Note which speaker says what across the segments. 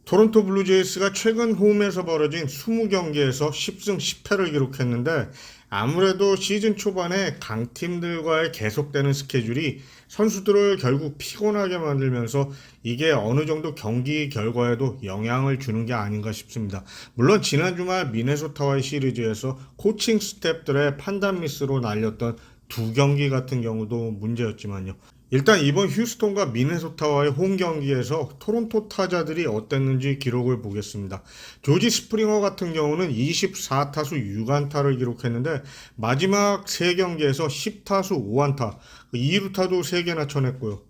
Speaker 1: 토론토 블루제이스가 최근 홈에서 벌어진 20경기에서 10승 10패를 기록했는데 아무래도 시즌 초반에 강팀들과의 계속되는 스케줄이 선수들을 결국 피곤하게 만들면서 이게 어느 정도 경기 결과에도 영향을 주는 게 아닌가 싶습니다. 물론 지난 주말 미네소타와의 시리즈에서 코칭 스태프들의 판단 미스로 날렸던 두 경기 같은 경우도 문제였지만요. 일단 이번 휴스턴과 미네소타와의 홈 경기에서 토론토 타자들이 어땠는지 기록을 보겠습니다. 조지 스프링어 같은 경우는 24타수 6안타를 기록했는데 마지막 3경기에서 10타수 5안타, 2루타도 3개나 쳐냈고요.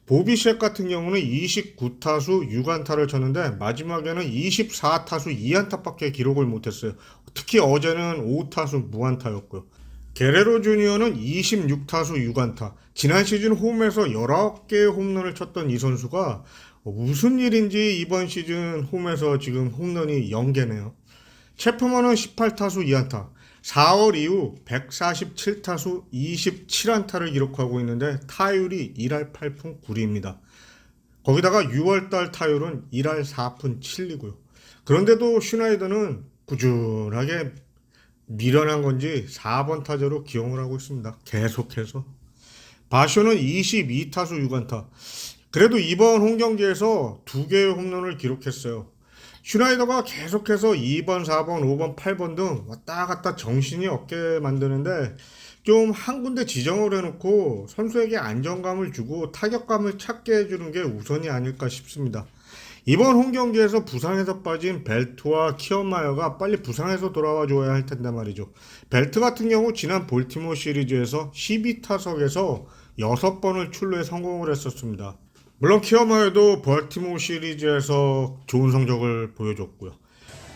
Speaker 1: 보비쉑 같은 경우는 29타수 6안타를 쳤는데 마지막에는 24타수 2안타밖에 기록을 못했어요. 특히 어제는 5타수 무안타였고요. 게레로 주니어는 26타수 6안타. 지난 시즌 홈에서 19개의 홈런을 쳤던 이 선수가 무슨 일인지 이번 시즌 홈에서 지금 홈런이 0개네요. 체프먼은 18타수 2안타. 4월 이후 147타수 27안타를 기록하고 있는데 타율이 1할 8푼 9리입니다. 거기다가 6월달 타율은 1할 4푼 7리고요. 그런데도 슈나이더는 꾸준하게 미련한 건지 4번 타자로 기용을 하고 있습니다. 계속해서. 바쇼는 22타수 6안타. 그래도 이번 홈 경기에서 2개의 홈런을 기록했어요. 슈나이더가 계속해서 2번, 4번, 5번, 8번 등 왔다 갔다 정신이 없게 만드는데 좀 한 군데 지정을 해놓고 선수에게 안정감을 주고 타격감을 찾게 해주는 게 우선이 아닐까 싶습니다. 이번 홈 경기에서 부상에서 빠진 벨트와 키어마이어가 빨리 부상에서 돌아와 줘야 할 텐데 말이죠. 벨트 같은 경우 지난 볼티모어 시리즈에서 12타석에서 6번을 출루에 성공을 했었습니다. 물론 키어마이어도 볼티모어 시리즈에서 좋은 성적을 보여줬고요.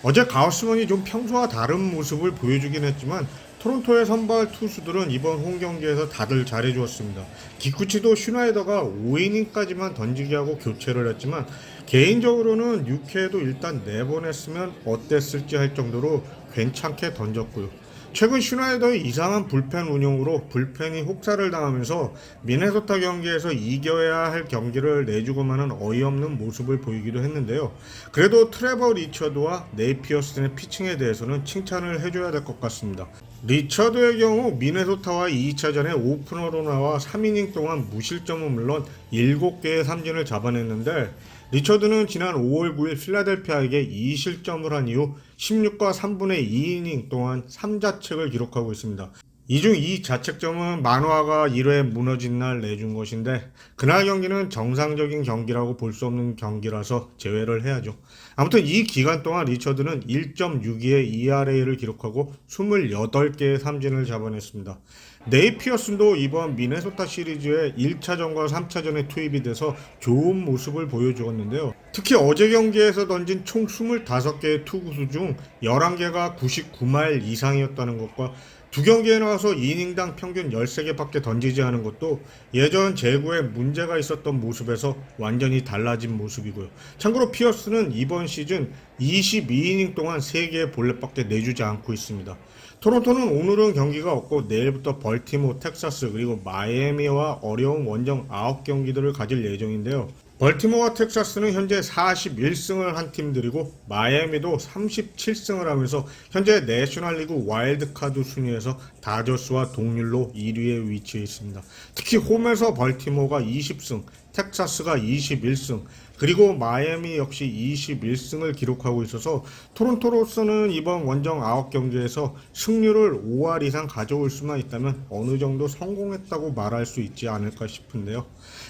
Speaker 1: 어제 가우스먼이 좀 평소와 다른 모습을 보여주긴 했지만 토론토의 선발 투수들은 이번 홈 경기에서 다들 잘해주었습니다. 기쿠치도 슈나이더가 5이닝까지만 던지게 하고 교체를 했지만 개인적으로는 6회에도 일단 내보냈으면 어땠을지 할 정도로 괜찮게 던졌고요. 최근 슈나이더의 이상한 불펜 운용으로 불펜이 혹사를 당하면서 미네소타 경기에서 이겨야 할 경기를 내주고만은 어이없는 모습을 보이기도 했는데요. 그래도 트레버 리처드와 네이피어슨의 피칭에 대해서는 칭찬을 해줘야 될 것 같습니다. 리처드의 경우 미네소타와 2차전에 오프너로 나와 3이닝 동안 무실점은 물론 7개의 삼진을 잡아냈는데 리처드는 지난 5월 9일 필라델피아에게 2실점을 한 이후 16과 3분의 2이닝 동안 3자책을 기록하고 있습니다. 이 중 2자책점은 만화가 1회 무너진 날 내준 것인데 그날 경기는 정상적인 경기라고 볼 수 없는 경기라서 제외를 해야죠. 아무튼 이 기간 동안 리처드는 1.62의 ERA를 기록하고 28개의 삼진을 잡아냈습니다. 네이피어슨도 이번 미네소타 시리즈의 1차전과 3차전에 투입이 돼서 좋은 모습을 보여주었는데요. 특히 어제 경기에서 던진 총 25개의 투구수 중 11개가 99마일 이상이었다는 것과 두 경기에 나와서 이닝당 평균 13개밖에 던지지 않은 것도 예전 제구에 문제가 있었던 모습에서 완전히 달라진 모습이고요. 참고로 피어스는 이번 시즌 22이닝 동안 3개의 볼넷밖에 내주지 않고 있습니다. 토론토는 오늘은 경기가 없고 내일부터 벌티모, 텍사스 그리고 마이애미와 어려운 원정 9경기들을 가질 예정인데요. 벌티모어와 텍사스는 현재 41승을 한 팀들이고 마이애미도 37승을 하면서 현재 내셔널리그 와일드카드 순위에서 다저스와 동률로 1위에 위치해 있습니다. 특히 홈에서 벌티모어가 20승, 텍사스가 21승, 그리고 마이애미 역시 21승을 기록하고 있어서 토론토로서는 이번 원정 9경기에서 승률을 5할 이상 가져올 수만 있다면 어느 정도 성공했다고 말할 수 있지 않을까 싶은데요.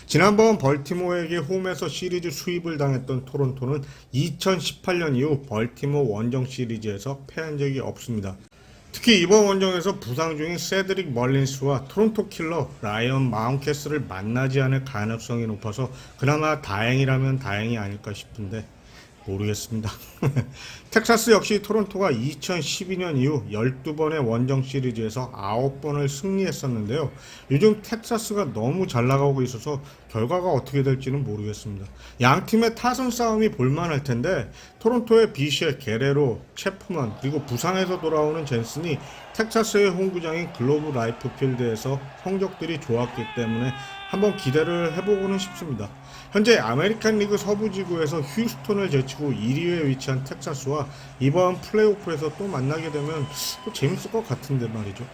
Speaker 1: 지난번 벌티모어에게 홈에서 시리즈 수입을 당했던 토론토는 2018년 이후 벌티모어 원정 시리즈에서 패한 적이 없습니다. 특히 이번 원정에서 부상 중인 세드릭 멀린스와 토론토 킬러 라이언 마운캐스를 만나지 않을 가능성이 높아서 그나마 다행이라면 다행이 아닐까 싶은데 모르겠습니다. 텍사스 역시 토론토가 2012년 이후 12번의 원정 시리즈에서 9번을 승리했었는데요. 요즘 텍사스가 너무 잘 나가고 있어서 결과가 어떻게 될지는 모르겠습니다. 양 팀의 타선 싸움이 볼만할 텐데 토론토의 비시에 게레로, 체프먼 그리고 부상에서 돌아오는 젠슨이 텍사스의 홈구장인 글로브 라이프 필드에서 성적들이 좋았기 때문에 한번 기대를 해보고는 싶습니다. 현재 아메리칸 리그 서부지구에서 휴스턴을 제치고 1위에 위치한 텍사스와 이번 플레이오프에서 또 만나게 되면 또 재밌을 것 같은데 말이죠.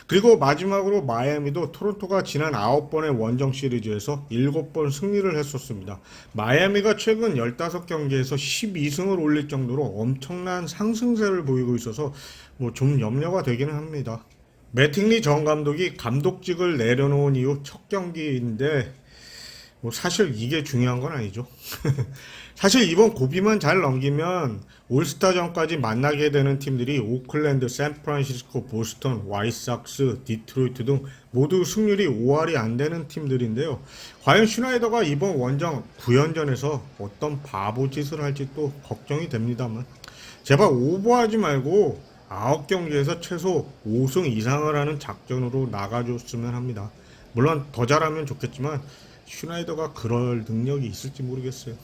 Speaker 1: 그리고 마지막으로 마이애미도 토론토가 지난 9번의 원정 시리즈에서 7번 승리를 했었습니다. 마이애미가 최근 15경기에서 12승을 올릴 정도로 엄청난 상승세를 보이고 있어서 뭐 좀 염려가 되기는 합니다. 매팅리 전 감독이 감독직을 내려놓은 이후 첫 경기인데 뭐 사실 이게 중요한 건 아니죠. 사실 이번 고비만 잘 넘기면 올스타전까지 만나게 되는 팀들이 오클랜드, 샌프란시스코, 보스턴, 와이삭스, 디트로이트 등 모두 승률이 5할이 안 되는 팀들인데요. 과연 슈나이더가 이번 원정 9연전에서 어떤 바보짓을 할지 또 걱정이 됩니다만 제발 오버하지 말고 9경기에서 최소 5승 이상을 하는 작전으로 나가줬으면 합니다. 물론 더 잘하면 좋겠지만 슈나이더가 그럴 능력이 있을지 모르겠어요.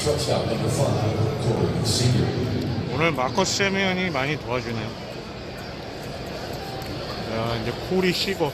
Speaker 2: Shortstop number 5, Corey Seager.
Speaker 1: 오늘 마커스 세미언이 많이 도와주네요. 야, 이제 코리 시거